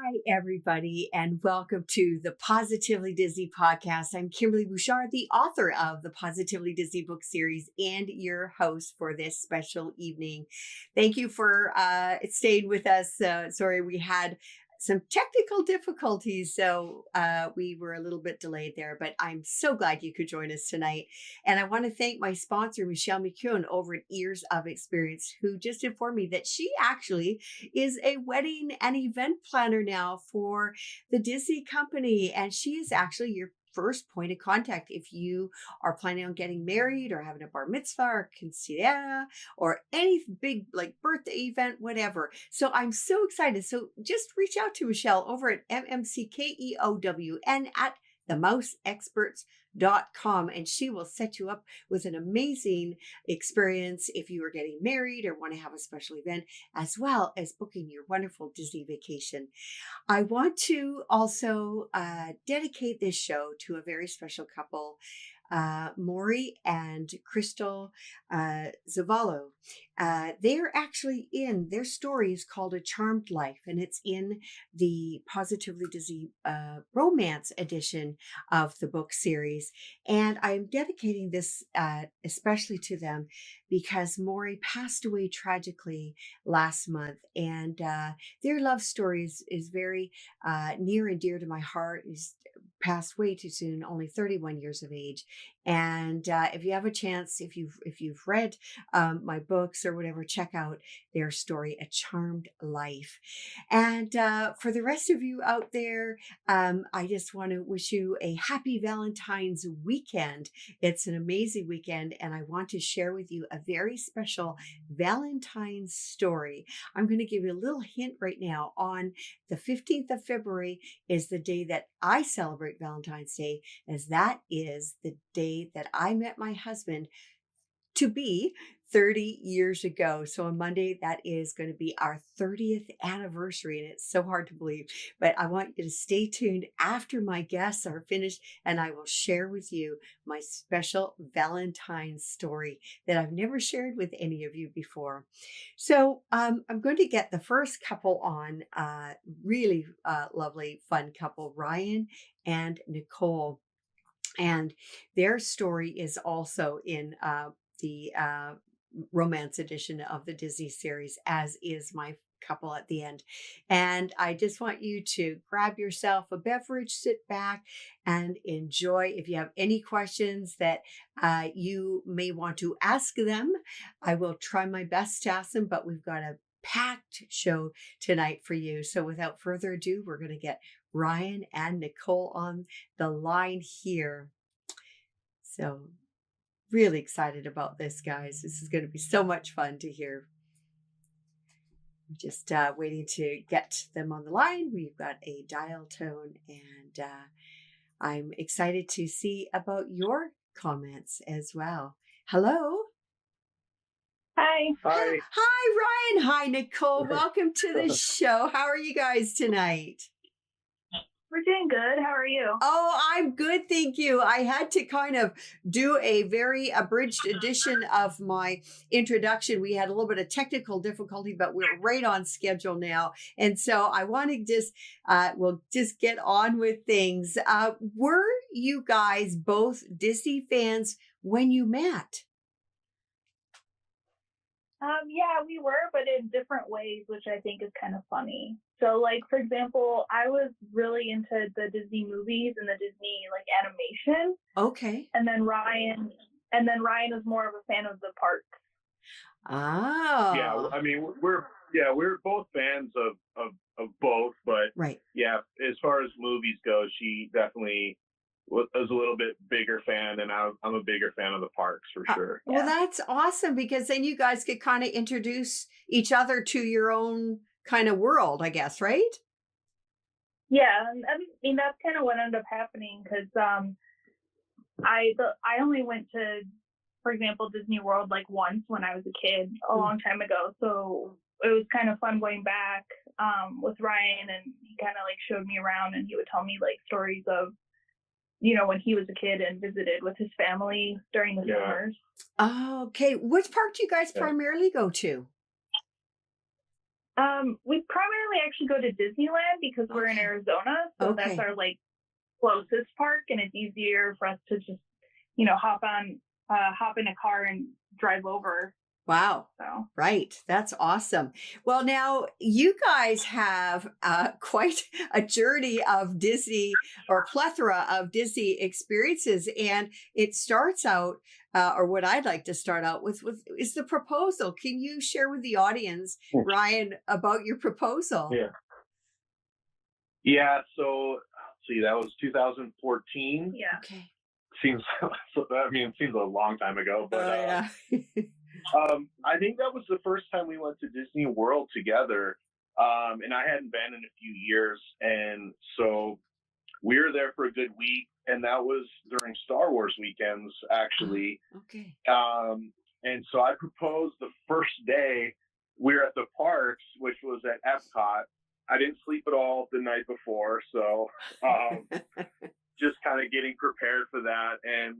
Hi, everybody, and welcome to the Positively Disney podcast. I'm Kimberly Bouchard, the author of the Positively Disney book series and your host for this special evening. Thank you for staying with us. Sorry, we had some technical difficulties, so we were a little bit delayed there, but I'm so glad you could join us tonight. And I want to thank my sponsor, Michelle McCune, over at Ears of Experience, who just informed me that she actually is a wedding and event planner now for the Disney company. And she is actually your first point of contact if you are planning on getting married or having a bar mitzvah or quinceañera or any big like birthday event, whatever. So I'm so excited. So just reach out to Michelle over at MMCKEOWN at themouseexperts.com, and she will set you up with an amazing experience if you are getting married or want to have a special event, as well as booking your wonderful Disney vacation. I want to also dedicate this show to a very special couple, Maury and Crystal Zavallo. They're actually in, their story is called A Charmed Life, and it's in the Positively Disney romance edition of the book series. And I'm dedicating this especially to them because Maury passed away tragically last month, and their love story is very near and dear to my heart. He's passed way too soon, only 31 years of age. And if you have a chance, if you've read my books or whatever, check out their story, A Charmed Life. And for the rest of you out there, I just want to wish you a happy Valentine's weekend. It's an amazing weekend, and I want to share with you a very special Valentine's story. I'm going to give you a little hint right now. On the 15th of February is the day that I celebrate Valentine's Day, as that is the day that I met my husband to be 30 years ago. So on Monday, that is going to be our 30th anniversary. And it's so hard to believe, but I want you to stay tuned after my guests are finished, and I will share with you my special Valentine's story that I've never shared with any of you before. So I'm going to get the first couple on, really lovely, fun couple, Ryan and Nicole. And their story is also in the romance edition of the Disney series, as is my couple at the end. And I just want you to grab yourself a beverage, sit back and enjoy. If you have any questions that you may want to ask them, I will try my best to ask them, but we've got a packed show tonight for you. So without further ado, we're going to get Ryan and Nicole on the line here. So really excited about this, guys. This is going to be so much fun to hear. I'm just waiting to get them on the line. We've got a dial tone, and I'm excited to see about your comments as well. Hello. Hi. Hi. Hi, Ryan. Hi, Nicole. Welcome to the show. How are you guys tonight? We're doing good. How are you? Oh, I'm good, thank you. I had to kind of do a very abridged edition of my introduction. We had a little bit of technical difficulty, but we're right on schedule now. And so I want to just, we'll just get on with things. Were you guys both Disney fans when you met? Yeah, we were, but in different ways, which I think is kind of funny. So, like, for example, I was really into the Disney movies and the Disney, like, animation. Okay. And then Ryan is more of a fan of the parks. Oh. Yeah, I mean, we're both fans of both, but right. Yeah, as far as movies go, she definitely was a little bit bigger fan, and I'm a bigger fan of the parks for sure. Well, that's awesome, because then you guys could kind of introduce each other to your own kind of world, I guess, right? Yeah, I mean that's kind of what ended up happening, because I only went to, for example, Disney World like once when I was a kid a long time ago, so it was kind of fun going back with Ryan, and he kind of like showed me around, and he would tell me like stories of, you know, when he was a kid and visited with his family during the summers. Oh, okay. Which park do you guys primarily go to? We primarily actually go to Disneyland because we're in Okay. Arizona, so that's Okay. our like closest park, and it's easier for us to just, hop in a car and drive over. Wow. So Right. That's awesome. Well, now you guys have quite a journey of Disney or plethora of Disney experiences. And it starts out, or what I'd like to start out with is the proposal. Can you share with the audience, Ryan, about your proposal? Yeah. Yeah. So, see, that was 2014. yeah. Okay. Seems, it seems a long time ago, but Yeah. I think that was the first time we went to Disney World together. And I hadn't been in a few years. And so we were there for a good week. And that was during Star Wars weekends, actually. Okay. And so I proposed the first day we were at the parks, which was at EPCOT. I didn't sleep at all the night before. So just kind of getting prepared for that. And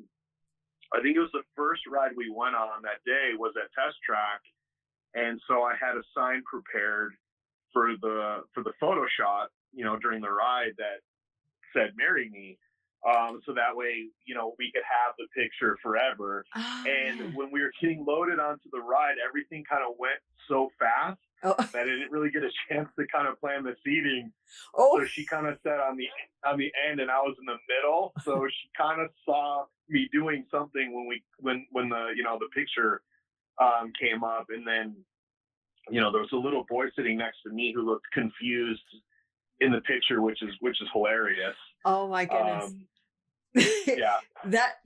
I think it was the first ride we went on that day was at Test Track. And so I had a sign prepared for the photo shot, during the ride that said "Marry Me." So that way, we could have the picture forever. Oh, And yeah. when we were getting loaded onto the ride, everything kind of went so fast Oh. that I didn't really get a chance to kind of plan the seating. Oh. So she kind of sat on the end, and I was in the middle. So she kind of saw me doing something when the picture came up, and then there was a little boy sitting next to me who looked confused in the picture, which is hilarious. Oh my goodness. Yeah.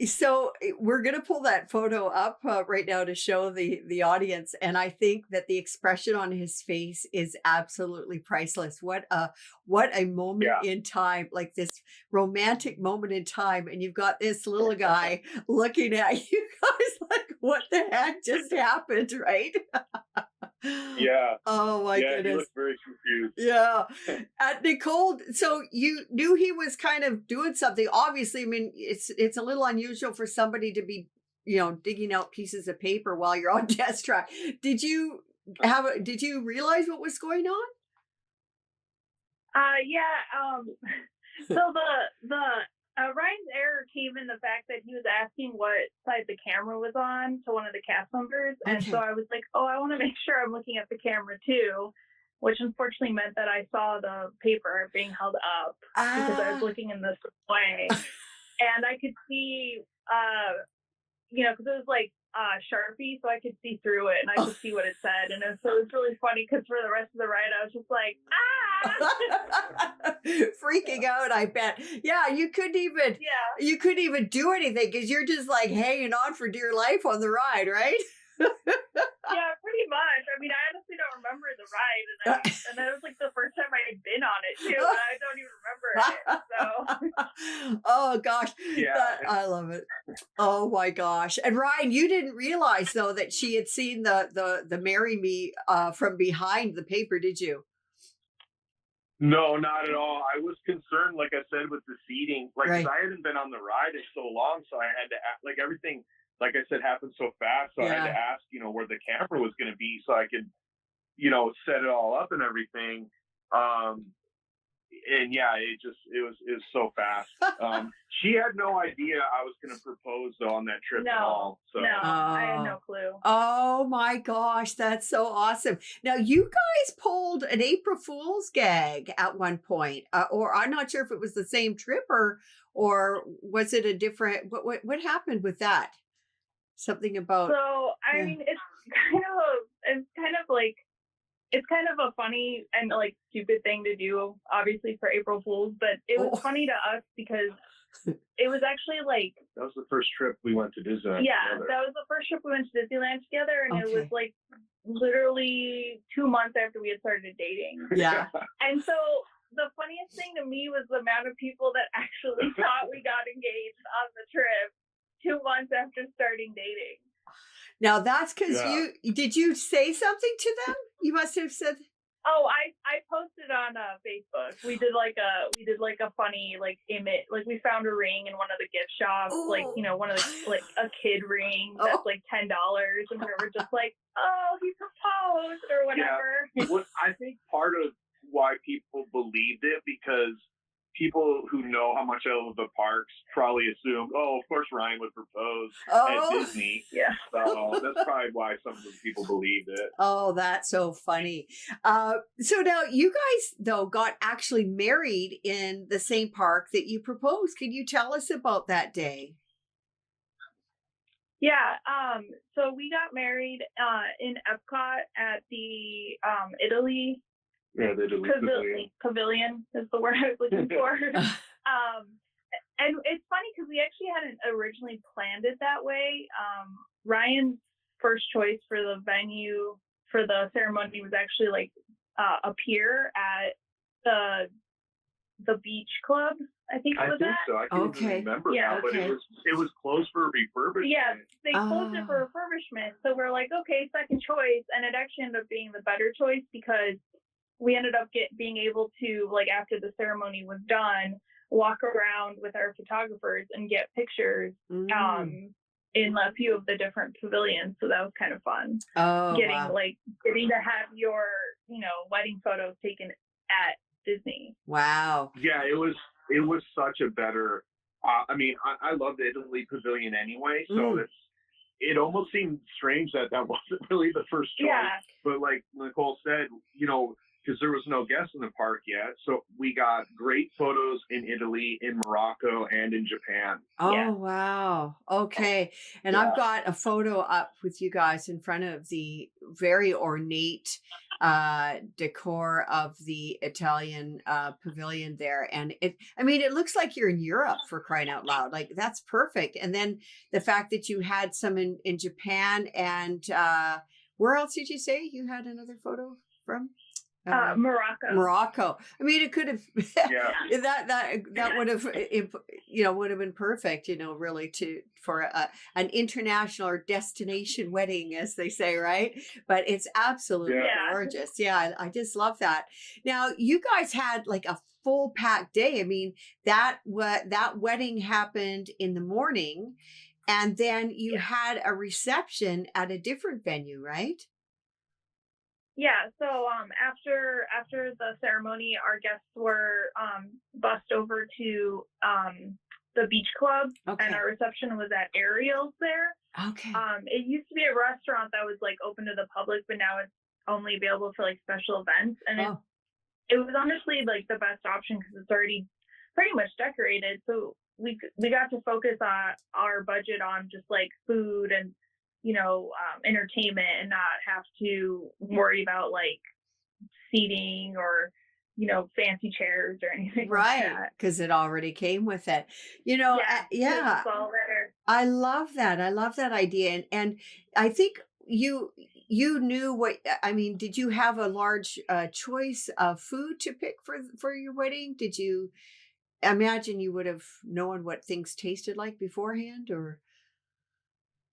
So we're going to pull that photo up right now to show the audience. And I think that the expression on his face is absolutely priceless. What a moment in time, like this romantic moment in time. And you've got this little guy looking at you guys like, what the heck just happened, right? Yeah. Oh my Yeah, goodness. he looked very confused. Yeah. Nicole, so you knew he was kind of doing something. Obviously, I mean, it's a little unusual for somebody to be, digging out pieces of paper while you're on Test Track. Did you realize what was going on? Yeah. So the Ryan's error came in the fact that he was asking what side the camera was on to one of the cast members. And Okay. so I was like, oh, I want to make sure I'm looking at the camera too, which unfortunately meant that I saw the paper being held up because I was looking in this way. And I could see, because it was like Sharpie, so I could see through it and I could see what it said. And so it was really funny because for the rest of the ride, I was just like, freaking out, I bet. Yeah, you couldn't even do anything because you're just like hanging on for dear life on the ride, right? Yeah, pretty much. I mean, I honestly don't remember the ride, and that was like the first time I had been on it too, and I don't even remember it. So, oh gosh, Yeah. I love it. Oh my gosh! And Ryan, you didn't realize though that she had seen the "Marry Me" from behind the paper, did you? No, not at all. I was concerned, like I said, with the seating. Like, 'cause Right. I hadn't been on the ride in so long, so I had to act, like everything, like I said, happened so fast. So I had to ask, where the camera was going to be so I could, set it all up and everything. And yeah, it was so fast. She had no idea I was going to propose though on that trip at all. So I had no clue. Oh my gosh, that's so awesome. Now you guys pulled an April Fools gag at one point, or I'm not sure if it was the same trip or was it a different, what happened with that? Something about. So, I mean, it's kind of a funny and like stupid thing to do, obviously for April Fools, but it was funny to us because it was actually like, that was the first trip we went to Disneyland together. That was the first trip we went to Disneyland together, and it was Okay. like literally 2 months after we had started dating. Yeah. And so the funniest thing to me was the amount of people that actually thought we got engaged on the trip 2 months after starting dating. Now that's because did you say something to them? You must have said. Oh, I posted on Facebook. We did like a funny like image. Like we found a ring in one of the gift shops, like one of the like a kid ring that's like $10, and we were just like, oh, he proposed or whatever. What I think part of why people believed it, because people who know how much I love the parks probably assumed, oh, of course Ryan would propose at Disney. Yeah. So that's probably why some of the people believed it. Oh, that's so funny. So now you guys, though, got actually married in the same park that you proposed. Can you tell us about that day? Yeah. So we got married in EPCOT at the Italy Yeah, the Italy pavilion is the word I was looking for. And it's funny because we actually hadn't originally planned it that way. Ryan's first choice for the venue for the ceremony was actually like a pier at the beach club. I think it was I think so. I can't even remember now, but it was closed for refurbishment. Yeah, they closed it for refurbishment. So we're like, okay, second choice, and it actually ended up being the better choice because we ended up being able to, like, after the ceremony was done, walk around with our photographers and get pictures in a few of the different pavilions. So that was kind of fun. Getting to have your, wedding photos taken at Disney. Wow. Yeah, it was such a better. I love the Italy Pavilion anyway, so it almost seemed strange that wasn't really the first choice. Yeah. But like Nicole said, because there was no guests in the park yet, so we got great photos in Italy, in Morocco, and in Japan. Oh, yeah. Wow. Okay. And I've got a photo up with you guys in front of the very ornate decor of the Italian pavilion there. And it looks like you're in Europe, for crying out loud. Like, that's perfect. And then the fact that you had some in Japan, and where else did you say you had another photo from? Morocco. I mean, it could have that would have would have been perfect, really for an international or destination wedding, as they say, right? But it's absolutely gorgeous. Yeah, I just love that. Now, you guys had like a full packed day. I mean, that wedding happened in the morning, and then you had a reception at a different venue, right? Yeah, so after the ceremony, our guests were bussed over to the beach club, and our reception was at Ariel's there. Okay. It used to be a restaurant that was like open to the public, but now it's only available for like special events, and it was honestly like the best option because it's already pretty much decorated. So we got to focus on our budget on just like food and entertainment, and not have to worry about like seating or fancy chairs or anything right, like that. Because it already came with it. I love that. I love that idea. And I think you knew what, I mean, did you have a large choice of food to pick for your wedding? Did you imagine you would have known what things tasted like beforehand, or?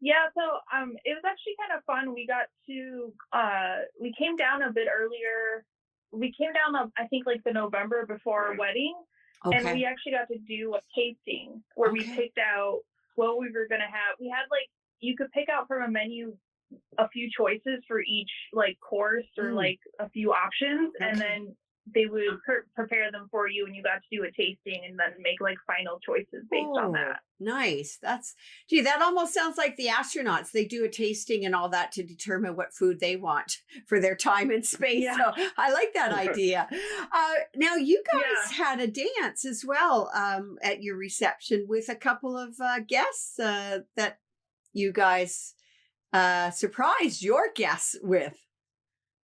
Yeah, so it was actually kind of fun. We got to we came down a bit earlier. We came down, I think, like the November before our wedding, and we actually got to do a tasting where we picked out what we were gonna have. We had like, you could pick out from a menu a few choices for each like course or like a few options, and then they would prepare them for you, and you got to do a tasting and then make like final choices based on that. Nice. That almost sounds like the astronauts. They do a tasting and all that to determine what food they want for their time and space. Yeah. So I like that idea. Now, you guys had a dance as well at your reception with a couple of guests that you guys surprised your guests with.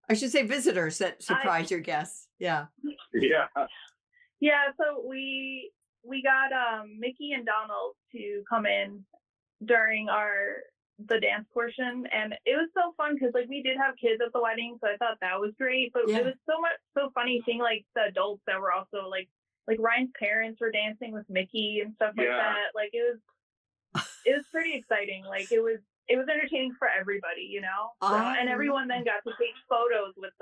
I should say visitors that surprised your guests. Yeah. Yeah. So we got Mickey and Donald to come in during the dance portion, and it was so fun because like we did have kids at the wedding, so I thought that was great. But it was so funny seeing like the adults that were also like Ryan's parents were dancing with Mickey and stuff like that. Like it was pretty exciting. Like it was it was entertaining for everybody, you know. So, and everyone then got to take photos with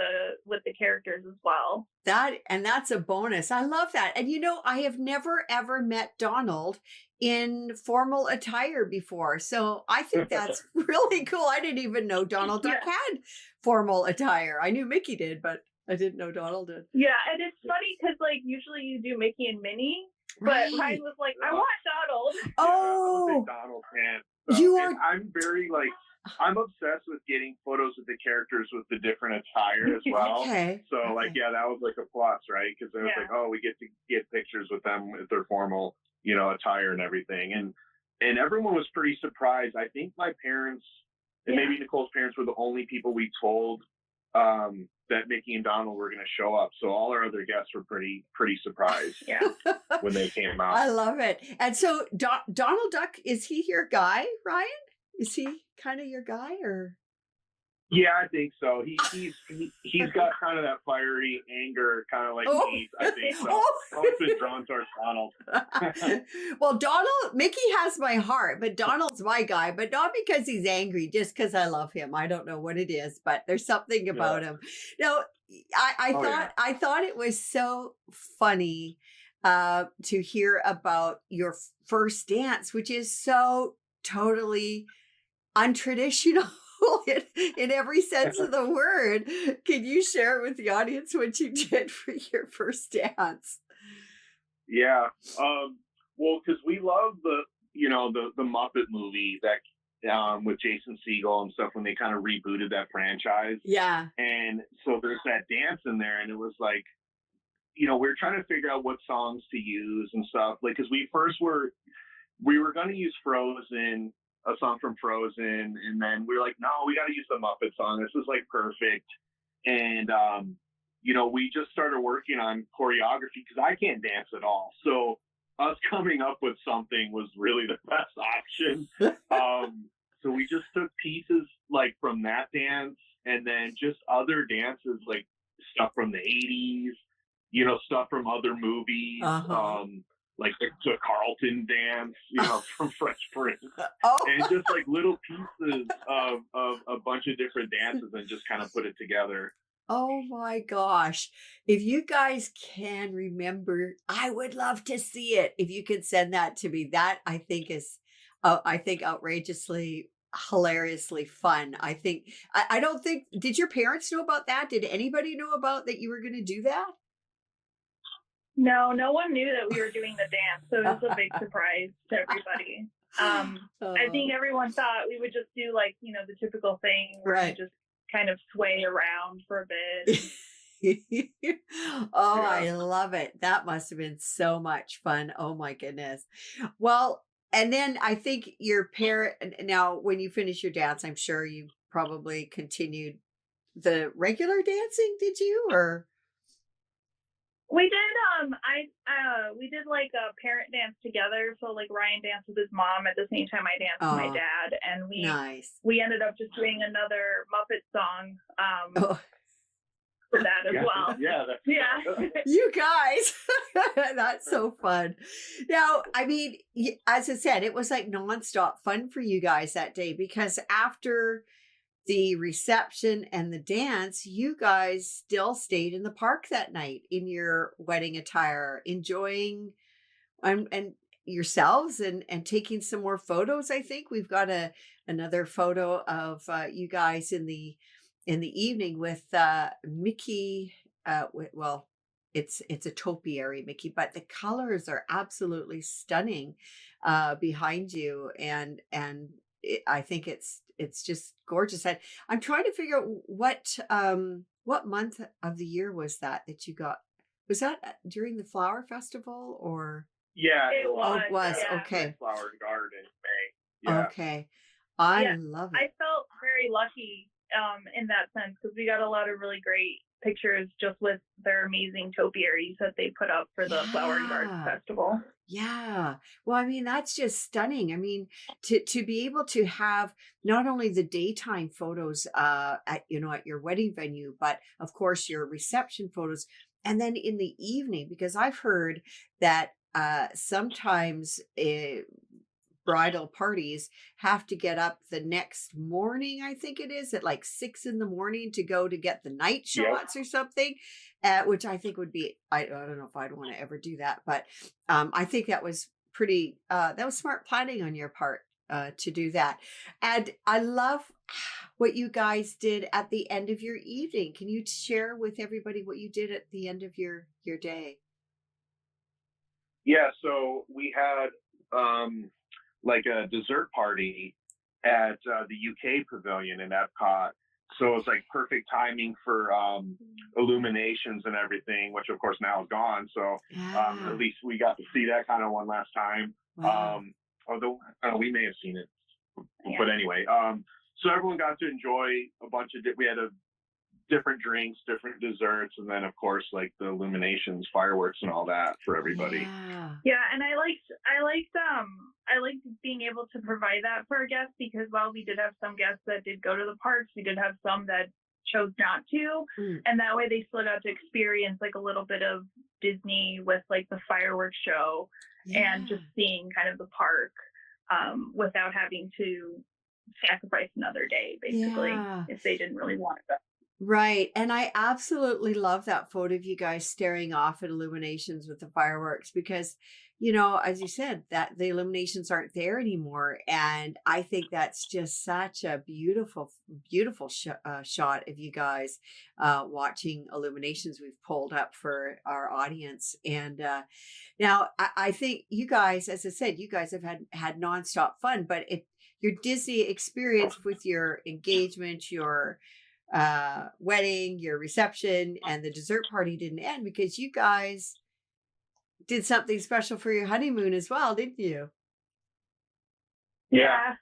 the characters as well. That's a bonus. I love that. And you know, I have never ever met Donald in formal attire before. So I think that's really cool. I didn't even know Donald Duck had formal attire. I knew Mickey did, but I didn't know Donald did. Yeah, and it's funny because like usually you do Mickey and Minnie, but Ryan was like, I want Donald. Oh, I'm a big Donald fan. So, you are. I'm very like, I'm obsessed with getting photos of the characters with the different attire as well. Okay. So like, yeah, that was like a plus, right? Because it was like, oh, we get to get pictures with them with their formal, you know, attire and everything. And everyone was pretty surprised. I think my parents and maybe Nicole's parents were the only people we told that Mickey and Donald were going to show up. So all our other guests were pretty surprised when they came out. I love it. And so Donald Duck, is he your guy, Ryan? Is he kind of your guy, or? Yeah, I think so. He's got kind of that fiery anger, kind of like me. I think so. I've been drawn towards Donald. Well, Mickey has my heart, but Donald's my guy. But not because he's angry, just because I love him. I don't know what it is, but there's something about him. No, I thought it was so funny to hear about your first dance, which is so totally untraditional. In every sense of the word. Can you share with the audience what you did for your first dance? Yeah. Well, because we love the Muppet movie that with Jason Segel and stuff when they kind of rebooted that franchise. Yeah. And so there's that dance in there, and it was like, we were trying to figure out what songs to use and stuff. Like, because we were going to use Frozen, a song from Frozen, and then we were like, no, we got to use the Muppet song. This is like perfect. And, we just started working on choreography because I can't dance at all. So us coming up with something was really the best option. So we just took pieces like from that dance and then just other dances, like stuff from the 80s, stuff from other movies. Like the Carlton dance, from Fresh Prince. And just like little pieces of a bunch of different dances and just kind of put it together. Oh my gosh. If you guys can remember, I would love to see it. If you could send that to me, that I think is, outrageously, hilariously fun. I don't think, did your parents know about that? Did anybody know about that you were going to do that? No one knew that we were doing the dance, so it was a big surprise to everybody. I think everyone thought we would just do like, the typical thing where we just kind of sway around for a bit. I love it. That must have been so much fun. Oh my goodness. Well, and then I think your parent, now when you finish your dance, I'm sure you probably continued the regular dancing, did you, or? We did, we did like a parent dance together. So like Ryan danced with his mom at the same time I danced with my dad. And we ended up just doing another Muppet song, for that as well. Yeah. You guys, that's so fun. Now, I mean, as I said, it was like nonstop fun for you guys that day because after the reception and the dance, you guys still stayed in the park that night in your wedding attire, enjoying and yourselves and taking some more photos. I think we've got another photo of you guys in the evening with Mickey. Well, it's a topiary Mickey, but the colors are absolutely stunning behind you, and I think it's just gorgeous. I'm trying to figure out what month of the year was that you got. Was that during the Flower Festival or? Yeah, it was. Oh, it was. Yeah. Okay. Flower Garden in May. Yeah. Okay. I love it. I felt very lucky in that sense because we got a lot of really great pictures just with their amazing topiaries that they put up for the Flower and Garden Festival. Yeah. Well, I mean, that's just stunning. I mean, to be able to have not only the daytime photos at your wedding venue, but of course your reception photos, and then in the evening, because I've heard that sometimes bridal parties have to get up the next morning, I think it is, at like 6 a.m. to go to get the night Yep. shots or something, which I think would be, I don't know if I'd want to ever do that, but I think that was pretty, that was smart planning on your part to do that. And I love what you guys did at the end of your evening. Can you share with everybody what you did at the end of your day? Yeah, so we had like a dessert party at the UK Pavilion in EPCOT. So it was like perfect timing for illuminations and everything, which of course now is gone. So Yeah. at least we got to see that kind of one last time. Wow. Although we may have seen it, Yeah. but anyway. So everyone got to enjoy a bunch of. We had different drinks, different desserts, and then of course like the illuminations, fireworks, and all that for everybody. Yeah, and I liked being able to provide that for our guests, because while we did have some guests that did go to the parks, we did have some that chose not to, and that way they still got to experience like a little bit of Disney with like the fireworks show and just seeing kind of the park without having to sacrifice another day, basically, if they didn't really want it. Right. And I absolutely love that photo of you guys staring off at illuminations with the fireworks because, you know, as you said, that the illuminations aren't there anymore. And I think that's just such a beautiful, beautiful shot of you guys watching illuminations we've pulled up for our audience. And now I think you guys, as I said, you guys have had nonstop fun, but your Disney experience with your engagement, your wedding, your reception, and the dessert party didn't end because you guys did something special for your honeymoon as well, didn't you? Yeah.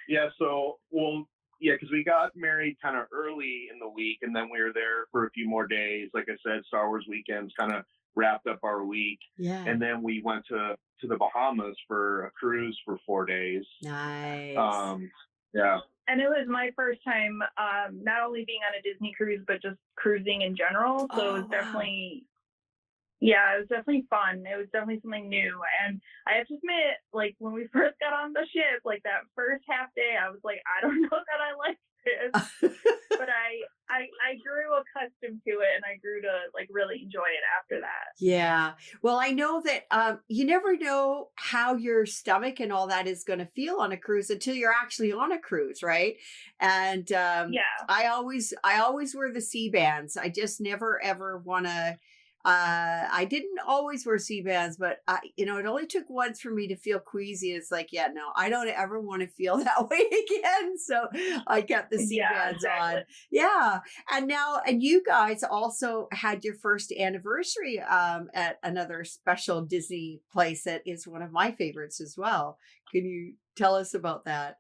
Yeah. So, because we got married kind of early in the week, and then we were there for a few more days. Like I said, Star Wars weekends kind of wrapped up our week. Yeah. And then we went to the Bahamas for a cruise for 4 days. Nice. Yeah. And it was my first time not only being on a Disney cruise, but just cruising in general. So it was definitely, it was definitely fun. It was definitely something new. And I have to admit, like when we first got on the ship, like that first half day, I was like, I don't know that I like this. But I grew accustomed to it, and I grew to like really enjoy it after that. Yeah. Well, I know that you never know how your stomach and all that is going to feel on a cruise until you're actually on a cruise, right? And I always wear the sea bands. I just never ever want to. I didn't always wear sea bands, but it only took once for me to feel queasy. It's like, yeah, no, I don't ever want to feel that way again. So I kept the sea bands on. Yeah. And you guys also had your first anniversary at another special Disney place that is one of my favorites as well. Can you tell us about that?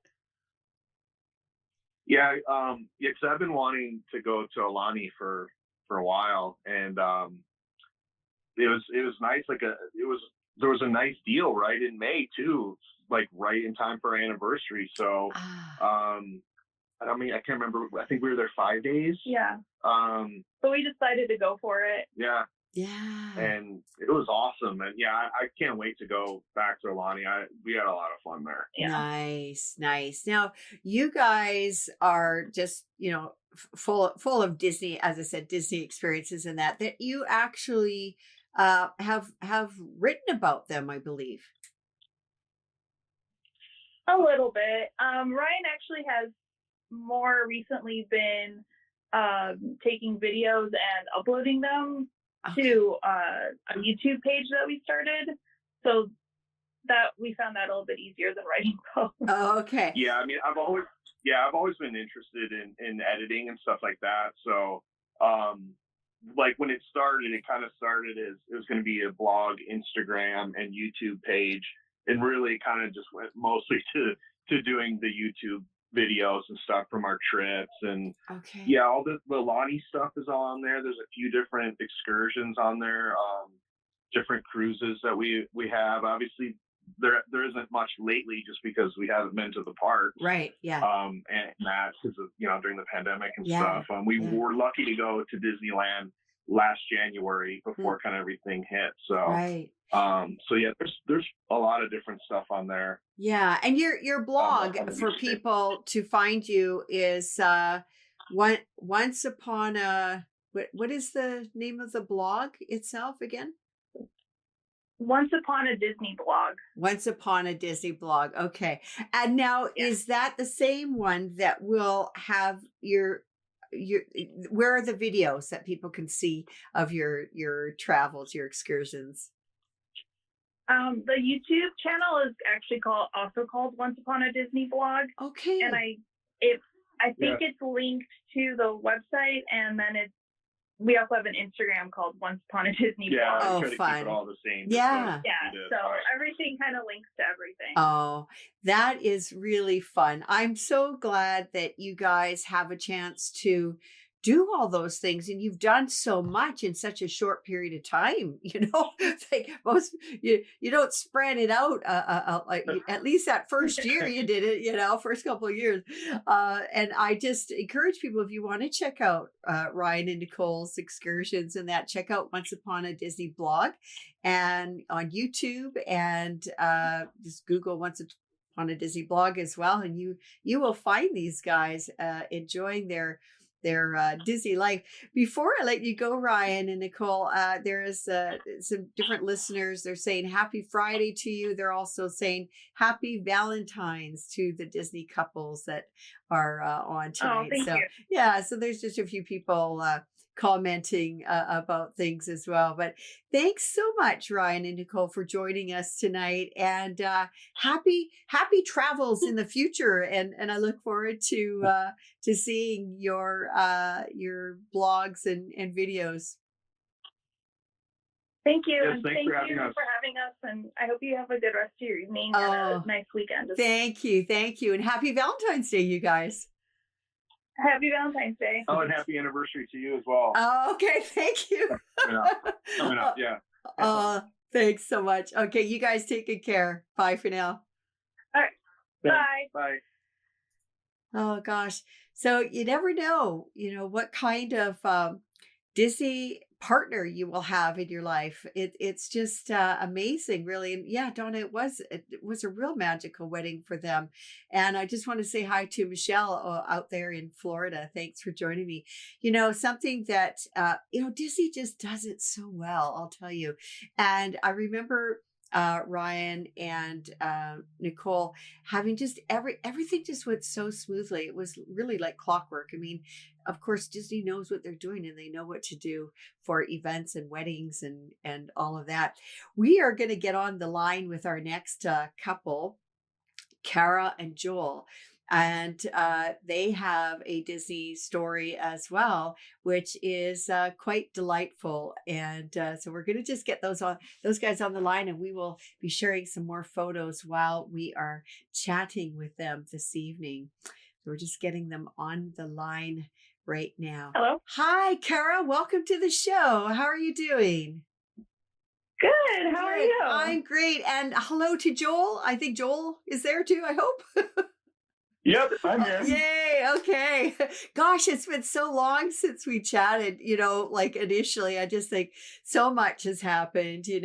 Yeah. Because I've been wanting to go to Aulani for a while, and it was nice. There was a nice deal right in May too, like right in time for our anniversary. So, I can't remember. I think we were there 5 days. Yeah. But we decided to go for it. Yeah. Yeah. And it was awesome. And I can't wait to go back to Aulani. We had a lot of fun there. Yeah. Nice. Now, you guys are just, full of Disney, as I said, Disney experiences and that you actually have written about them, I believe. A little bit. Ryan actually has more recently been taking videos and uploading them to a YouTube page that we started. So that we found that a little bit easier than writing posts. Oh, okay. Yeah, I mean, I've always been interested in editing and stuff like that. So, like when it kind of started as it was going to be a blog, Instagram, and YouTube page, and really kind of just went mostly to doing the YouTube videos and stuff from our trips. And all the Aulani stuff is all on there. There's a few different excursions on there, different cruises that we have. Obviously, there isn't much lately just because we haven't been to the park. Right. Yeah. And that because of, during the pandemic and stuff. We were lucky to go to Disneyland last January before kind of everything hit. So, Right. so yeah, there's a lot of different stuff on there. Yeah. And your blog on the for newspaper. people to find you is once upon a what is the name of the blog itself again? Once Upon a Disney blog. Once Upon a Disney blog. Okay. And now is that the same one that will have your where are the videos that people can see of your travels, your excursions? The YouTube channel is actually also called Once Upon a Disney blog. Okay. And I think it's linked to the website, and then we also have an Instagram called Once Upon a Disney blog. Oh, try to fun. keep it all the same. Yeah. So everything kind of links to everything. Oh, that is really fun. I'm so glad that you guys have a chance to do all those things, and you've done so much in such a short period of time. It's like most you don't spread it out. Like at least that first year you did it. First couple of years. And I just encourage people, if you want to check out Ryan and Nicole's excursions and that, check out Once Upon a Disney blog, and on YouTube, and just Google Once Upon a Disney blog as well, and you will find these guys enjoying their Disney life. Before I let you go, Ryan and Nicole, there is some different listeners. They're saying happy Friday to you. They're also saying happy Valentine's to the Disney couples that are on tonight. Thank you. Yeah, so there's just a few people commenting about things as well. But thanks so much, Ryan and Nicole, for joining us tonight, and happy travels in the future. And I look forward to seeing your blogs and videos. Thank you. Yes, and thanks thank for having you us. for having us. And I hope you have a good rest of your evening and a nice weekend. Thank you. And happy Valentine's Day, you guys. Happy Valentine's Day. Oh, and happy anniversary to you as well. Oh, okay. Thank you. Coming up, yeah. Thanks so much. Okay, you guys take good care. Bye for now. All right. Bye. Bye. Oh gosh. So you never know, what kind of Disney partner you will have in your life. It's just amazing, really. And yeah, Donna, it was a real magical wedding for them. And I just want to say hi to Michelle out there in Florida. Thanks for joining me. Something that Disney just does it so well, I'll tell you. And I remember Ryan and Nicole having just everything just went so smoothly. It was really like clockwork. I mean, of course, Disney knows what they're doing, and they know what to do for events and weddings and all of that. We are going to get on the line with our next couple, Kara and Joel. And they have a Disney story as well, which is quite delightful. And so we're going to just get those guys on the line, and we will be sharing some more photos while we are chatting with them this evening. So we're just getting them on the line right now. Hello. Hi, Kara. Welcome to the show. How are you doing? Good. How are you? I'm great. And hello to Joel. I think Joel is there too, I hope. Yep, I'm here. Yay. Okay. Gosh, it's been so long since we chatted, like initially. I just think so much has happened, in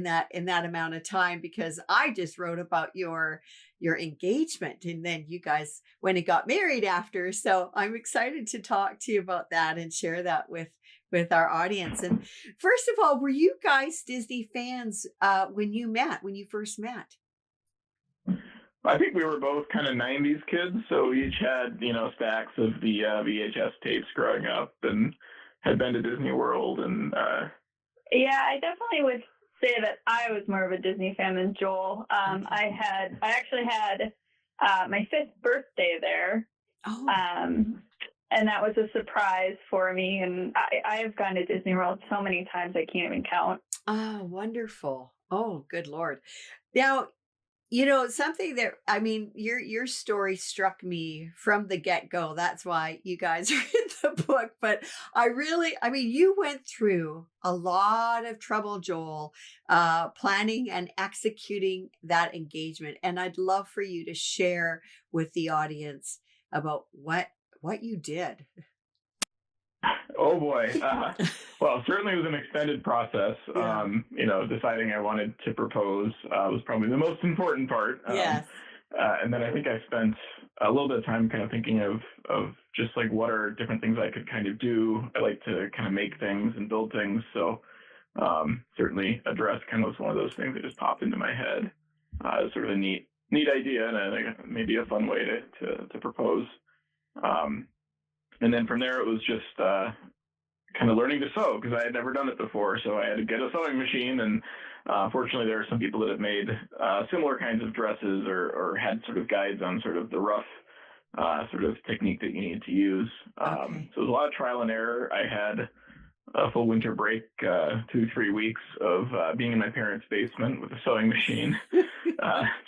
that amount of time, because I just wrote about your engagement, and then you guys went and got married after. So I'm excited to talk to you about that and share that with our audience. And first of all, were you guys Disney fans when you first met? I think we were both kind of 90s kids, so we each had, stacks of the VHS tapes growing up and had been to Disney World. And yeah, I definitely would say that I was more of a Disney fan than Joel. I actually had my 5th birthday there. Oh. And that was a surprise for me. And I have gone to Disney World so many times I can't even count. Oh, wonderful. Oh, good Lord. Now, something that, your story struck me from the get-go. That's why you guys are in the book. But you went through a lot of trouble, Joel, planning and executing that engagement. And I'd love for you to share with the audience about what you did. Oh boy. Well, certainly it was an extended process. Yeah. Deciding I wanted to propose was probably the most important part. Yes. And then I think I spent a little bit of time kind of thinking of just like what are different things I could kind of do. I like to kind of make things and build things. So certainly a dress kind of was one of those things that just popped into my head. It's sort of a neat idea, and I think maybe a fun way to propose. And then from there, it was just kind of learning to sew because I had never done it before. So I had to get a sewing machine, and fortunately, there are some people that have made similar kinds of dresses or had sort of guides on sort of the rough sort of technique that you need to use. Okay. So it was a lot of trial and error. I had a full winter break, 2-3 weeks of being in my parents' basement with a sewing machine,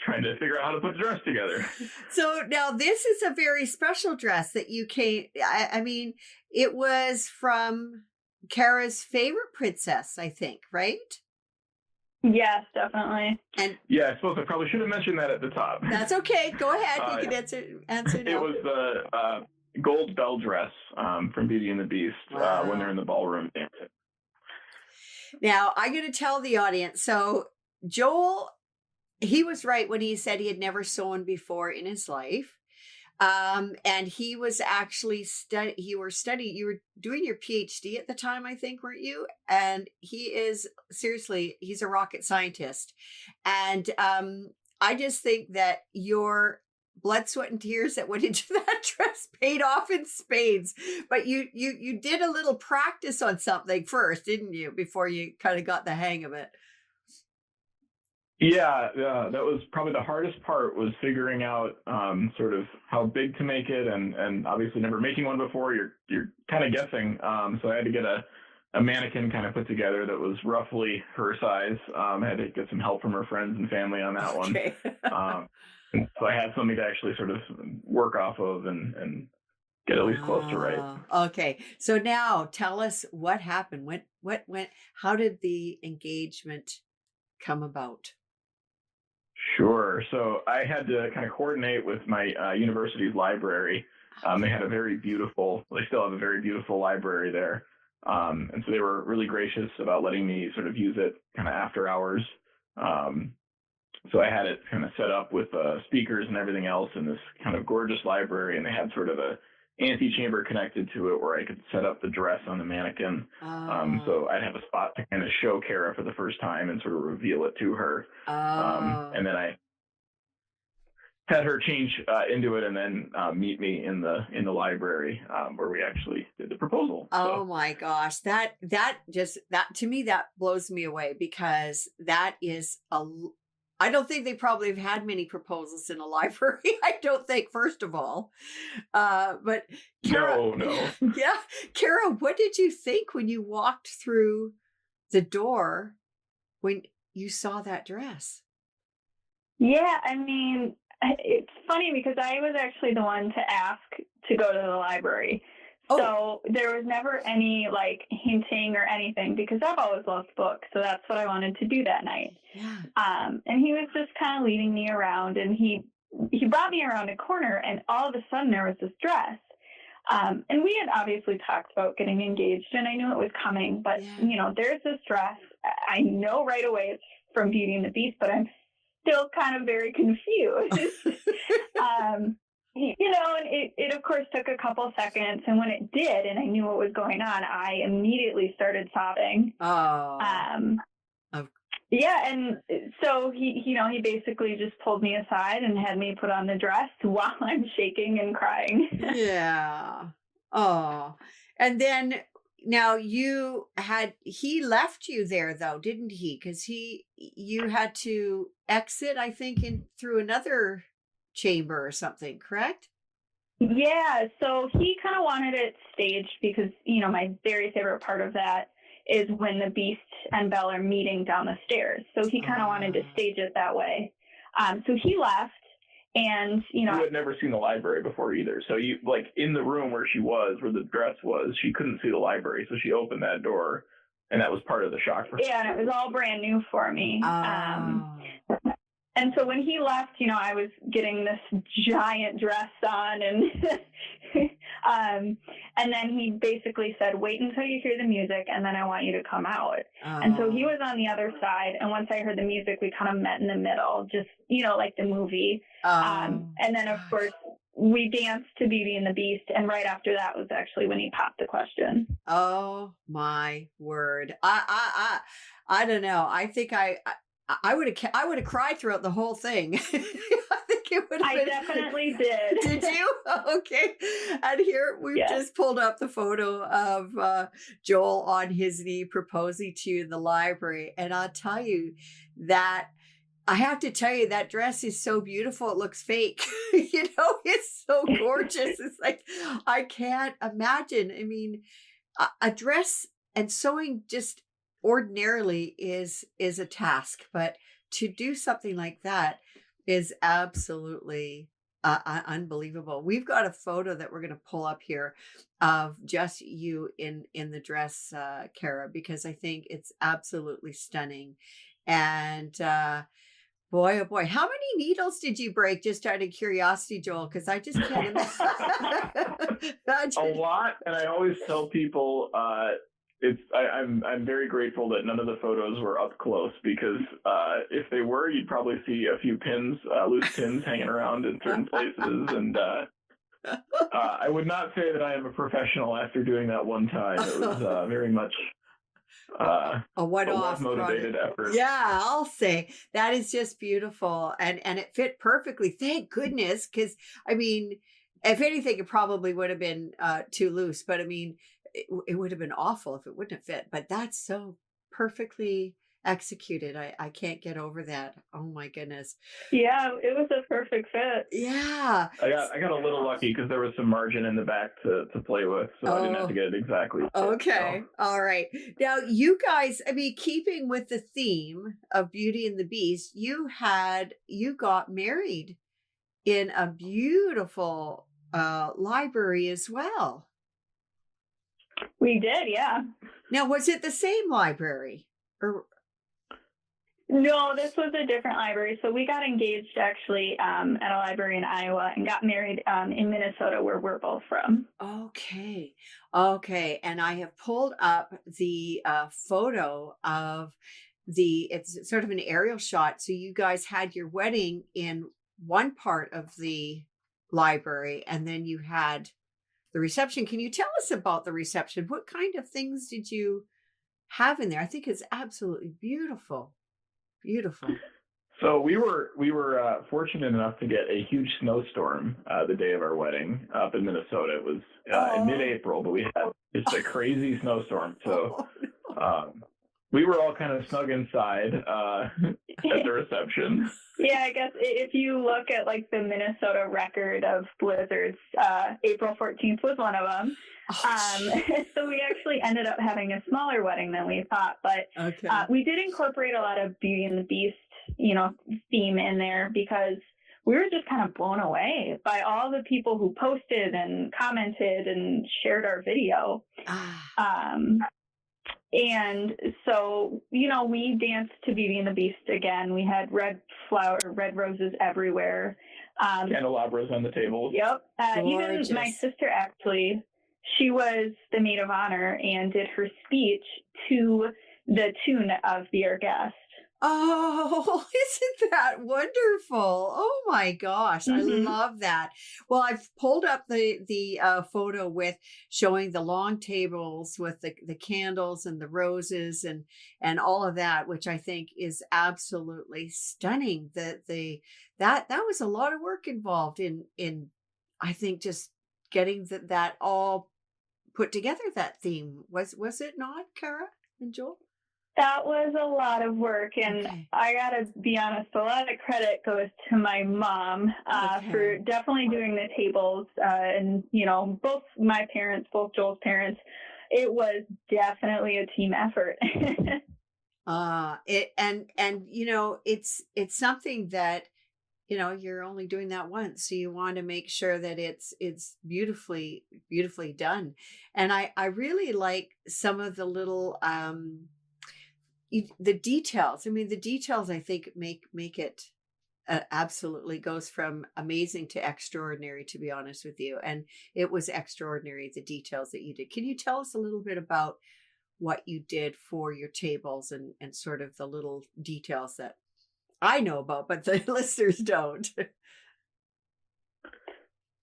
trying to figure out how to put the dress together. So now this is a very special dress that you came, I mean, it was from Kara's favorite princess, I think, right? Yes, definitely. And Yeah, I suppose I probably should have mentioned that at the top. that's okay. Go ahead. You can answer It now. was the gold bell dress from Beauty and the Beast when they're in the ballroom dancing. Now, I'm going to tell the audience. So Joel, he was right when he said he had never sewn before in his life. And he was actually you were doing your PhD at the time, I think, weren't you? And he is seriously, he's a rocket scientist. And I just think that your blood, sweat, and tears that went into that dress paid off in spades. But you did a little practice on something first, didn't you, before you kind of got the hang of it? Yeah, that was probably the hardest part, was figuring out sort of how big to make it, and obviously never making one before, you're kind of guessing. So I had to get a mannequin kind of put together that was roughly her size. I had to get some help from her friends and family on that one. So I had something to actually sort of work off of and get at least close to right. Okay. So now tell us what happened. How did the engagement come about? Sure. So I had to kind of coordinate with my university's library. They had they still have a very beautiful library there. And so they were really gracious about letting me sort of use it kind of after hours. So I had it kind of set up with speakers and everything else in this kind of gorgeous library, and they had sort of a antechamber connected to it where I could set up the dress on the mannequin. So I'd have a spot to kind of show Kara for the first time and sort of reveal it to her. And then I had her change into it and then meet me in the library where we actually did the proposal. Oh my gosh. That to me, that blows me away, because that is I don't think they probably have had many proposals in a library. I don't think, first of all. But Kara, No. Yeah. Kara, what did you think when you walked through the door when you saw that dress? Yeah, I mean, it's funny because I was actually the one to ask to go to the library. So there was never any like hinting or anything, because I've always loved books. So that's what I wanted to do that night. Yeah. And he was just kind of leading me around, and he brought me around a corner, and all of a sudden there was this dress. And we had obviously talked about getting engaged, and I knew it was coming, but there's this dress. I know right away it's from Beauty and the Beast, but I'm still kind of very confused. And it of course took a couple seconds, and when it did, and I knew what was going on, I immediately started sobbing. Yeah, and so he basically just pulled me aside and had me put on the dress while I'm shaking and crying. Yeah. Oh, and then now he left you there though, didn't he? Because you had to exit, I think, through another chamber or something, correct? Yeah, so he kind of wanted it staged because, my very favorite part of that is when the Beast and Belle are meeting down the stairs. So he kind of wanted to stage it that way. So he left, and, You had never seen the library before either. So you, like, in the room where the dress was, she couldn't see the library. So she opened that door, and that was part of the shock for her. Yeah, and it was all brand new for me. And so when he left, I was getting this giant dress on, and And then he basically said, wait until you hear the music, and then I want you to come out. And so he was on the other side. And once I heard the music, we kind of met in the middle, just, like the movie. And then, of course, we danced to Beauty and the Beast. And right after that was actually when he popped the question. Oh, my word. I don't know. I think I would have cried throughout the whole thing. I think it would have been. I definitely did. Did you? Okay. And here we've just pulled up the photo of Joel on his knee proposing to you in the library. And I'll tell you that I have to tell you that dress is so beautiful. It looks fake. It's so gorgeous. It's like, I can't imagine. I mean, a dress and sewing just ordinarily is a task, but to do something like that is absolutely unbelievable. We've got a photo that we're going to pull up here of just you in the dress, Kara, because I think it's absolutely stunning. And boy, oh boy, how many needles did you break, just out of curiosity, Joel? Because I just can't imagine. A lot, and I always tell people I'm very grateful that none of the photos were up close, because if they were, you'd probably see a few pins, loose pins hanging around in certain places. And I would not say that I am a professional after doing that one time. It was very much a one-off motivated effort. Yeah, I'll say that is just beautiful, and it fit perfectly. Thank goodness, because I mean, if anything, it probably would have been too loose. But I mean, it would have been awful if it wouldn't have fit. But that's so perfectly executed. I can't get over that. Oh my goodness. Yeah, it was a perfect fit. Yeah. I got a little lucky because there was some margin in the back to play with, so I didn't have to get it exactly. Okay. So. All right. Now, you guys, I mean, keeping with the theme of Beauty and the Beast, you got married in a beautiful library as well. We did, yeah. Now, was it the same library? Or no, this was a different library. So we got engaged actually at a library in Iowa and got married in Minnesota, where we're both from. Okay. And I have pulled up the photo of it's sort of an aerial shot. So you guys had your wedding in one part of the library, and then you had the reception. Can you tell us about the reception? What kind of things did you have in there? I think it's absolutely beautiful. Beautiful. So we were fortunate enough to get a huge snowstorm the day of our wedding up in Minnesota. It was in mid-April, but we had just a crazy snowstorm. So we were all kind of snug inside at the reception. Yeah, I guess if you look at like the Minnesota record of blizzards, April 14th was one of them. So we actually ended up having a smaller wedding than we thought, but we did incorporate a lot of Beauty and the Beast, theme in there, because we were just kind of blown away by all the people who posted and commented and shared our video. And so, we danced to Beauty and the Beast again. We had red roses everywhere. Candelabras on the tables. Yep. Even my sister, actually, she was the maid of honor and did her speech to the tune of Be Our Guest. Oh, isn't that wonderful? Oh my gosh, I love that. Well, I've pulled up the photo with showing the long tables with the candles and the roses and all of that, which I think is absolutely stunning. That was a lot of work involved in I think just getting that all put together. That theme was it not, Kara and Joel? That was a lot of work, and I gotta be honest, a lot of credit goes to my mom for definitely doing the tables, and both my parents, both Joel's parents. It was definitely a team effort. It's something that you're only doing that once, so you want to make sure that it's beautifully done. And I really like some of the little the details. I mean, the details I think make it absolutely goes from amazing to extraordinary, to be honest with you. And it was extraordinary, the details that you did. Can you tell us a little bit about what you did for your tables and sort of the little details that I know about, but the listeners don't?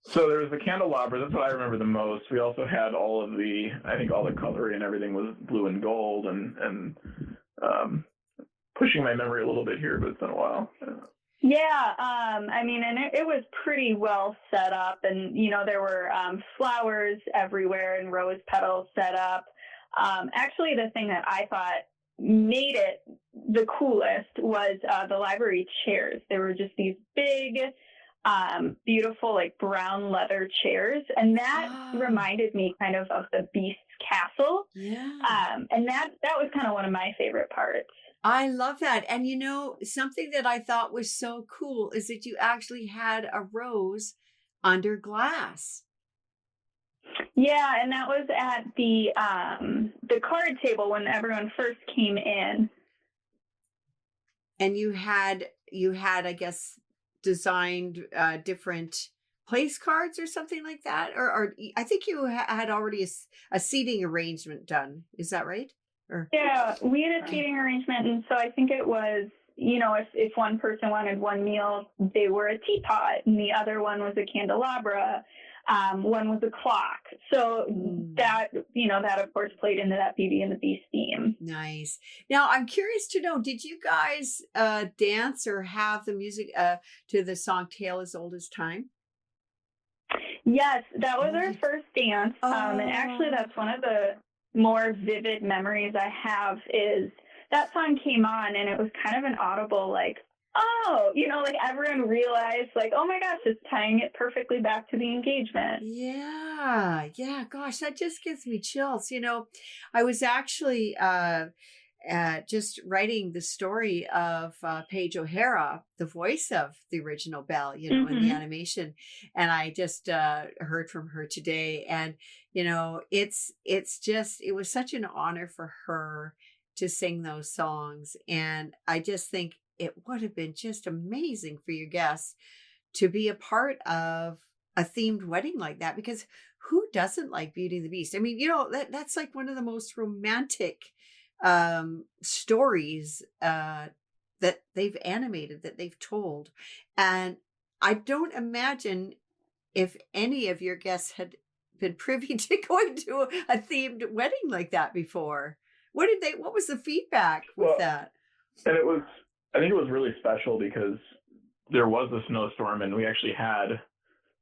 So there was the candelabra. That's what I remember the most. We also had all the cutlery and everything was blue and gold, and pushing my memory a little bit here, but it's been a while. Yeah, I mean, and it was pretty well set up, and there were flowers everywhere and rose petals set up. Actually, the thing that I thought made it the coolest was the library chairs. There were just these big, beautiful, like brown leather chairs, and that reminded me kind of the Beast's castle. Yeah. And that was kind of one of my favorite parts. I love that. And something that I thought was so cool is that you actually had a rose under glass. Yeah, and that was at the card table when everyone first came in. And you had, I guess, designed different place cards or something like that, or I think you had already a seating arrangement done. Is that right? Yeah, we had a seating arrangement, and so I think it was, if one person wanted one meal, they were a teapot, and the other one was a candelabra, one was a clock. So that, that of course played into that Beauty and the Beast theme. Nice. Now, I'm curious to know, did you guys dance or have the music to the song Tale as Old as Time? Yes, that was our first dance. And actually, that's one of the more vivid memories I have is that song came on and it was kind of an audible, like, oh, like everyone realized, like, oh my gosh, it's tying it perfectly back to the engagement. Yeah. Gosh, that just gives me chills. I was actually just writing the story of Paige O'Hara, the voice of the original Belle, in the animation. And I just heard from her today. And, it was such an honor for her to sing those songs. And I just think it would have been just amazing for your guests to be a part of a themed wedding like that, because who doesn't like Beauty and the Beast? I mean, that's like one of the most romantic stories that they've animated, that they've told. And I don't imagine if any of your guests had been privy to going to a themed wedding like that before. What was the feedback with that? And I think it was really special because there was a snowstorm, and we actually had,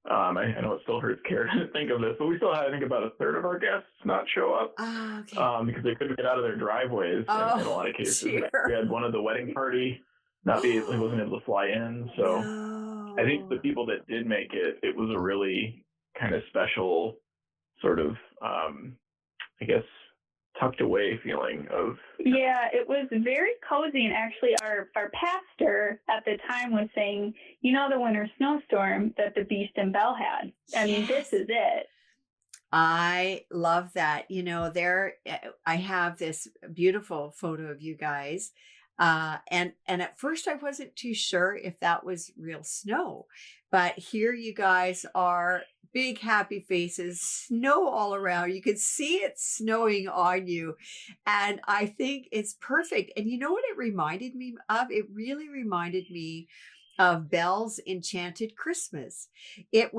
I know it still hurts Kara to think of this, but we still had, I think, about a third of our guests not show up because they couldn't get out of their driveways in a lot of cases. Dear. We had one of the wedding party he wasn't able to fly in. So I think the people that did make it, it was a really kind of special sort of, I guess, tucked away feeling of. Yeah, it was very cozy. And actually our pastor at the time was saying, the winter snowstorm that the Beast and Belle had. I mean, this is it. I love that. I have this beautiful photo of you guys. And at first I wasn't too sure if that was real snow, but here you guys are, big happy faces, snow all around. You can see it snowing on you. And I think it's perfect. And you know what it reminded me of? It really reminded me of Belle's Enchanted Christmas. I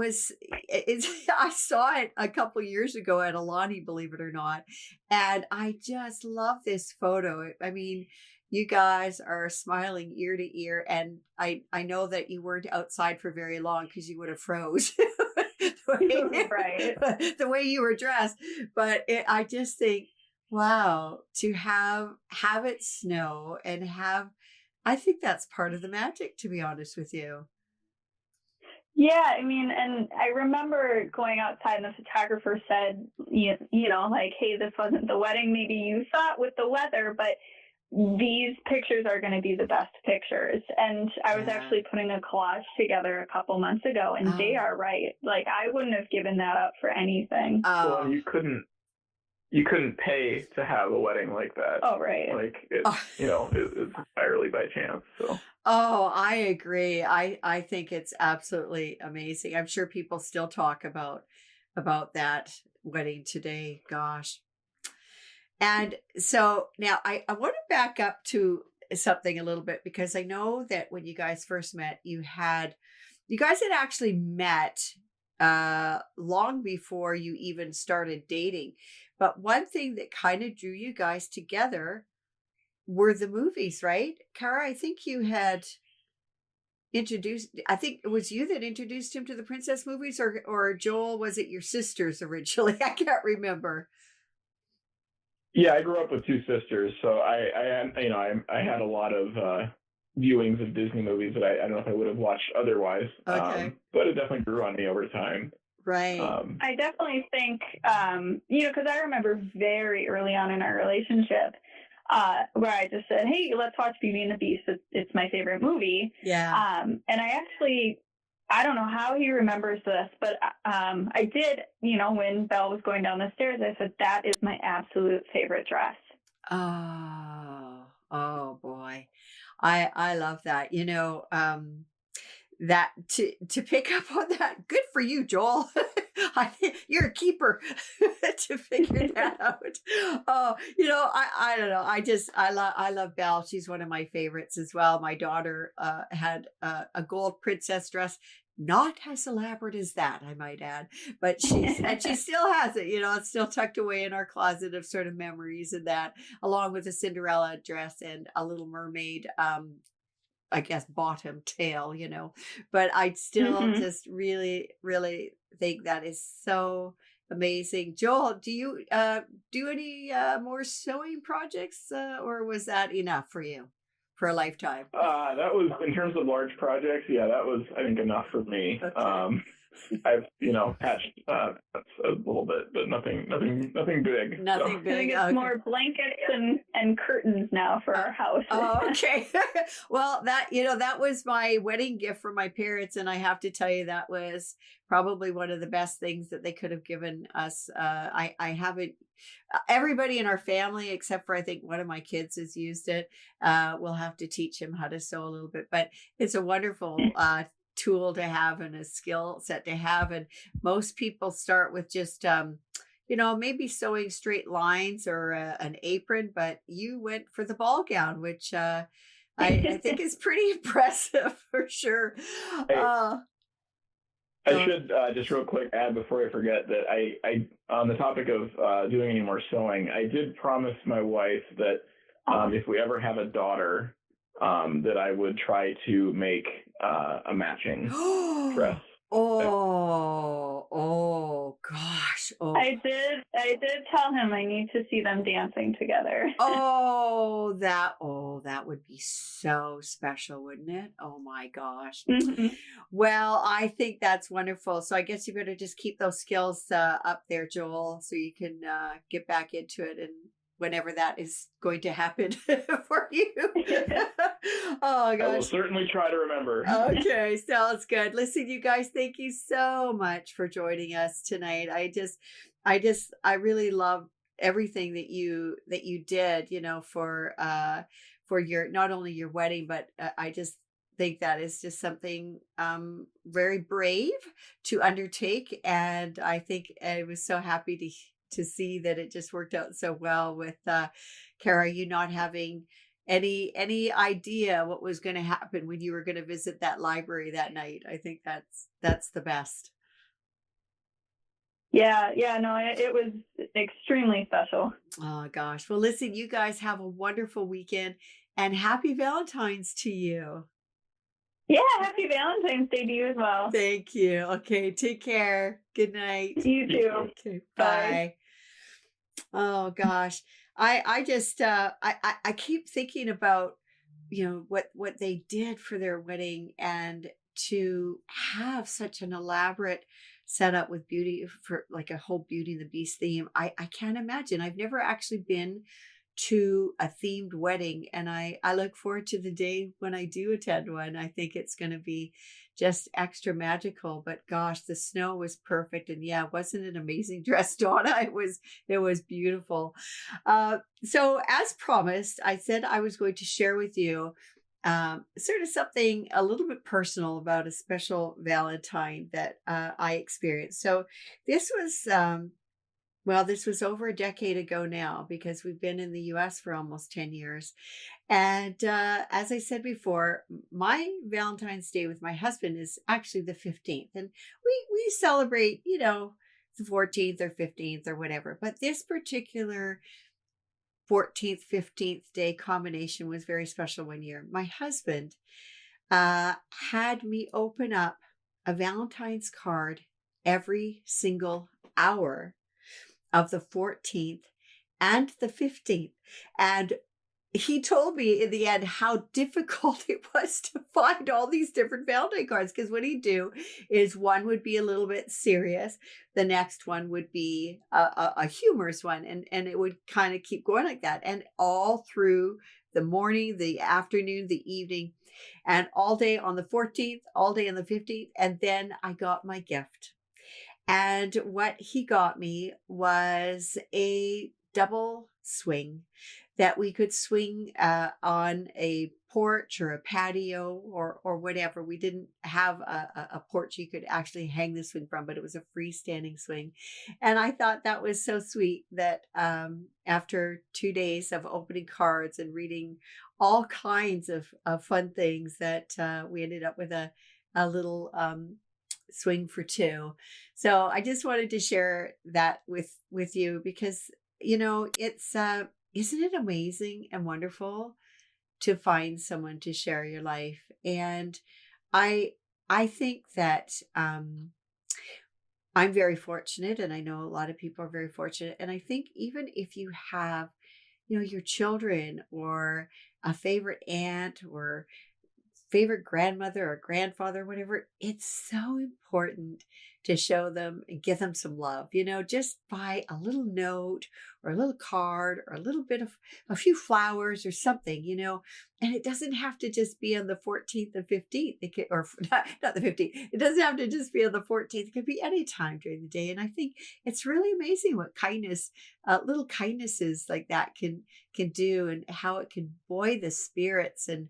saw it a couple years ago at Alani, believe it or not. And I just love this photo. I mean, you guys are smiling ear to ear. And I know that you weren't outside for very long because you would have froze. The way you were dressed. But I just think, wow, to have it snow and I think that's part of the magic, to be honest with you. Yeah, I mean, and I remember going outside and the photographer said, like, hey, this wasn't the wedding maybe you thought with the weather, but these pictures are going to be the best pictures. And I was actually putting a collage together a couple months ago, and they are right. Like, I wouldn't have given that up for anything. Well, you couldn't pay to have a wedding like that. Oh, right. Like, it's entirely by chance. So. Oh, I agree. I think it's absolutely amazing. I'm sure people still talk about that wedding today. Gosh. And so now I want to back up to something a little bit because I know that when you guys first met, you guys had actually met long before you even started dating. But one thing that kind of drew you guys together were the movies, right? Cara, I think you had I think it was you that introduced him to the princess movies, or Joel, was it your sisters originally? I can't remember. Yeah, I grew up with two sisters, so I had a lot of viewings of Disney movies that I don't know if I would have watched otherwise. Okay. But it definitely grew on me over time. Right. I definitely think, because I remember very early on in our relationship where I just said, hey, let's watch Beauty and the Beast. It's my favorite movie. Yeah. And I don't know how he remembers this, but I did, when Belle was going down the stairs, I said, that is my absolute favorite dress. Oh boy. I love that. That to pick up on that. Good for you, Joel. You're a keeper to figure that out. Oh, I don't know. I love Belle. She's one of my favorites as well. My daughter had a gold princess dress. Not as elaborate as that, I might add, but she still has it. It's still tucked away in our closet of sort of memories and that, along with a Cinderella dress and a Little Mermaid. I guess bottom tail, but I still just really, really think that is so amazing. Joel, do you do any more sewing projects, or was that enough for you for a lifetime? That was, in terms of large projects, yeah, that was, I think, enough for me. Okay. I've patched a little bit, but nothing big. Nothing big. I think it's more blankets and curtains now for our house. Oh, okay. Well, that was my wedding gift from my parents, and I have to tell you that was probably one of the best things that they could have given us. I haven't. Everybody in our family, except for I think one of my kids, has used it. We'll have to teach him how to sew a little bit, but it's a wonderful tool to have and a skill set to have. And most people start with just maybe sewing straight lines or an apron, but you went for the ball gown, which I think is pretty impressive for sure. I should just real quick add before I forget that I on the topic of doing any more sewing, I did promise my wife that if we ever have a daughter, that I would try to make a matching dress. Oh gosh. Oh. I did tell him I need to see them dancing together. That would be so special, wouldn't it? Oh my gosh. Mm-hmm. Well, I think that's wonderful. So I guess you better just keep those skills up there, Joel, so you can get back into it and whenever that is going to happen for you. Oh gosh. I will certainly try to remember. Okay, sounds good. Listen, you guys, thank you so much for joining us tonight. I really love everything that you did, for your, not only your wedding, but I just think that is just something very brave to undertake, and I think I was so happy to see that it just worked out so well with Cara, you not having any idea what was going to happen when you were going to visit that library that night. I think that's the best. Yeah, no, it was extremely special. Oh gosh. Well, listen, you guys have a wonderful weekend and happy Valentine's to you. Yeah, happy Valentine's Day to you as well. Thank you. Okay, take care. Good night. You too. Okay, bye. Oh gosh. I just I keep thinking about what they did for their wedding, and to have such an elaborate setup with beauty, for like a whole Beauty and the Beast theme. I can't imagine. I've never actually been to a themed wedding, and I look forward to the day when I do attend one. I think it's going to be just extra magical. But gosh, the snow was perfect, and yeah, wasn't it an amazing dress, Donna? It was beautiful. So as promised, I said I was going to share with you sort of something a little bit personal about a special Valentine that I experienced. So this was, well, this was over a decade ago now because we've been in the US for almost 10 years. And as I said before, my Valentine's Day with my husband is actually the 15th. And we celebrate, you know, the 14th or 15th or whatever. But this particular 14th, 15th day combination was very special one year. My husband had me open up a Valentine's card every single hour of the 14th and the 15th. And he told me in the end how difficult it was to find all these different Valentine cards, because what he'd do is one would be a little bit serious, the next one would be a humorous one, and it would kind of keep going like that, and all through the morning, the afternoon, the evening, and all day on the 14th, all day on the 15th, and then I got my gift. And what he got me was a double swing that we could swing on a porch or a patio or whatever. We didn't have a porch you could actually hang the swing from, but it was a freestanding swing. And I thought that was so sweet that after 2 days of opening cards and reading all kinds of fun things, that we ended up with a little swing for two. So I just wanted to share that with you because, you know, it's isn't it amazing and wonderful to find someone to share your life? And I think that I'm very fortunate, and I know a lot of people are very fortunate. And I think even if you have, you know, your children or a favorite aunt or favorite grandmother or grandfather, whatever, it's so important to show them and give them some love, you know, just by a little note or a little card or a little bit of a few flowers or something, you know. And it doesn't have to just be on the 14th and 15th. It could, or not the 15th. It doesn't have to just be on the 14th. It could be any time during the day. And I think it's really amazing what kindness, little kindnesses like that can do, and how it can buoy the spirits. And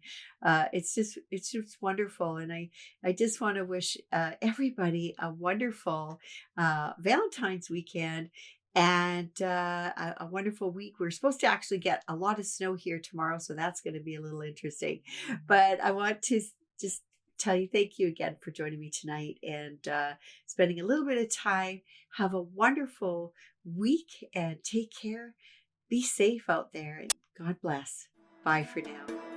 it's just wonderful. And I just want to wish everybody a wonderful Valentine's weekend and a wonderful week. We're supposed to actually get a lot of snow here tomorrow, so that's going to be a little interesting. But I want to just tell you thank you again for joining me tonight and spending a little bit of time. Have a wonderful week and take care. Be safe out there, and God bless. Bye for now.